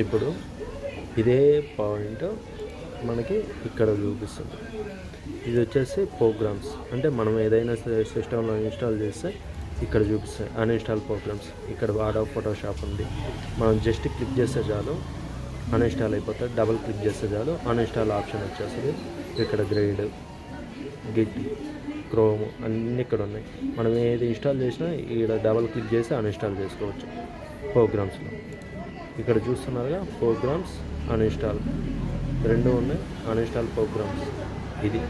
ఇప్పుడు ఇదే పాయింట్ మనకి ఇక్కడ చూపిస్తుంది. ఇది వచ్చేసి ప్రోగ్రామ్స్, అంటే మనం ఏదైనా సిస్టంలో ఇన్స్టాల్ చేస్తే ఇక్కడ చూపిస్తాయి అన్ఇన్స్టాల్ ప్రోగ్రామ్స్. ఇక్కడ అడోబ్ ఫోటోషాప్ ఉంది, మనం జస్ట్ క్లిక్ చేస్తే చాలు అన్ఇన్స్టాల్ అయిపోతుంది. డబుల్ క్లిక్ చేస్తే చాలు అన్ఇన్స్టాల్ ఆప్షన్ వచ్చేస్తుంది. ఇక్కడ గ్రేడ్, గిట్, క్రోమ్ అన్నీ ఇక్కడ ఉన్నాయి. మనం ఏది ఇన్స్టాల్ చేసినా ఇక్కడ డబుల్ క్లిక్ చేసి అన్ఇన్స్టాల్ చేసుకోవచ్చు. ప్రోగ్రామ్స్లో ఇక్కడ చూస్తున్నారుగా, ప్రోగ్రామ్స్, అన్ఇన్స్టాల్ రెండు ఉన్నాయి. అన్ఇన్స్టాల్ ప్రోగ్రామ్స్ ఇది.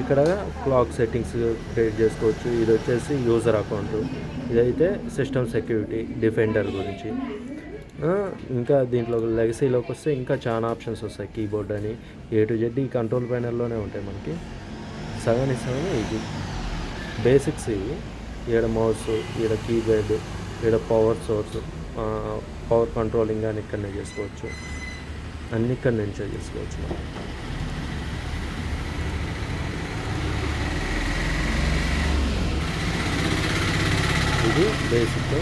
ఇక్కడ క్లాక్ సెట్టింగ్స్ క్రియేట్ చేసుకోవచ్చు. ఇది వచ్చేసి యూజర్ అకౌంట్, ఇదైతే సిస్టమ్ సెక్యూరిటీ, డిఫెండర్ గురించి. ఇంకా దీంట్లో లెగసీలోకి వస్తే ఇంకా చాలా ఆప్షన్స్ వస్తాయి. కీబోర్డ్ అని A to Z ఈ కంట్రోల్ ప్యానెల్లోనే ఉంటాయి మనకి. సగానికి సగం ఇది బేసిక్స్. ఇవి ఈడ మౌస్, ఈడ కీబోర్డ్, ఈడ పవర్ సోర్స్, పవర్ కంట్రోలింగ్ అని ఇక్కడనే చేసుకోవచ్చు. అన్ని ఇక్కడ నుంచి చేసుకోవచ్చు మనం. ఇది బేసిక్.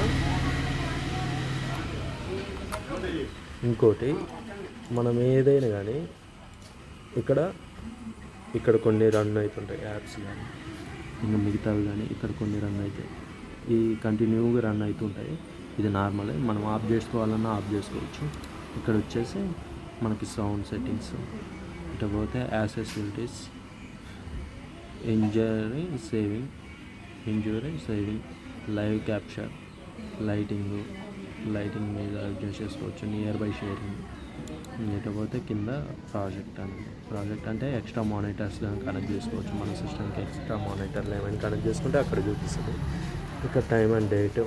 ఇంకోటి, మనం ఏదైనా కానీ ఇక్కడ కొన్ని రన్ అవుతుంటాయి యాప్స్ కానీ, ఇంకా మిగతావి కానీ ఇక్కడ కొన్ని రన్ అవుతాయి. ఈ కంటిన్యూగా రన్ అవుతుంటాయి. ఇది నార్మలే, మనం ఆఫ్ చేసుకోవాలన్నా ఆఫ్ చేసుకోవచ్చు. ఇక్కడ వచ్చేసి మనకి సౌండ్ సెట్టింగ్స్, ఇట్లా పోతే యాక్సెసిబిలిటీస్, ఇంజరీ సేవింగ్, లైవ్ క్యాప్చర్, లైటింగ్ మీద అడ్జస్ట్ చేసుకోవచ్చు. Nearby sharing. లేకపోతే కింద ప్రాజెక్ట్ అంటే ఎక్స్ట్రా మానిటర్స్ కానీ కనెక్ట్ చేసుకోవచ్చు. మన సిస్టమ్కి ఎక్స్ట్రా మానిటర్లు ఏమైనా కనెక్ట్ చేసుకుంటే అక్కడ చూపిస్తుంది. ఇక్కడ టైమ్ అండ్ డేట్.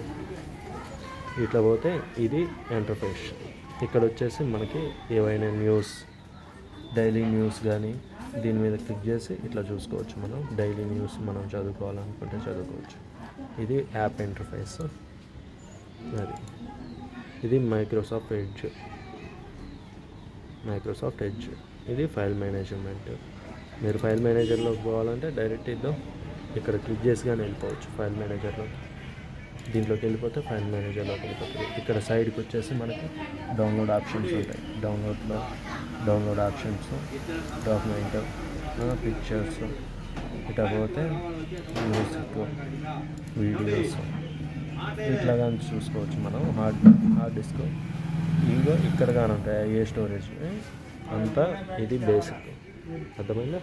ఇట్లా పోతే ఇది ఇంటర్ఫేస్. ఇక్కడ వచ్చేసి మనకి ఏవైనా డైలీ న్యూస్ కానీ దీని మీద క్లిక్ చేసి ఇట్లా చూసుకోవచ్చు. మనం డైలీ న్యూస్ మనం చదువుకోవాలనుకుంటే చదువుకోవచ్చు. ఇది యాప్ ఇంటర్ఫేస్. ఇది మైక్రోసాఫ్ట్ ఎడ్జ్. ఇది ఫైల్ మేనేజ్మెంట్. మీరు ఫైల్ మేనేజర్లోకి పోవాలంటే డైరెక్ట్ ఇక్కడ క్లిక్ చేసి కానీ వెళ్ళిపోవచ్చు ఫైల్ మేనేజర్లో. దీంట్లోకి వెళ్ళిపోతే ఫైల్ మేనేజర్లోకి వెళ్ళిపోతుంది. ఇక్కడ సైడ్కి వచ్చేసి మనకి డౌన్లోడ్ ఆప్షన్స్ ఉంటాయి. డౌన్లోడ్ ఆప్షన్స్, డాక్యుమెంట్, పిక్చర్స్, ఇట్లా పోతే మ్యూజిక్, వీడియోస్ ఇట్లా కానీ చూసుకోవచ్చు మనం. హార్డ్ డిస్క్ ఇక్కడ కానీ ఉంటాయి. ఏ స్టోరేజ్ అంతా ఇది బేసిక్. అర్థమైందా?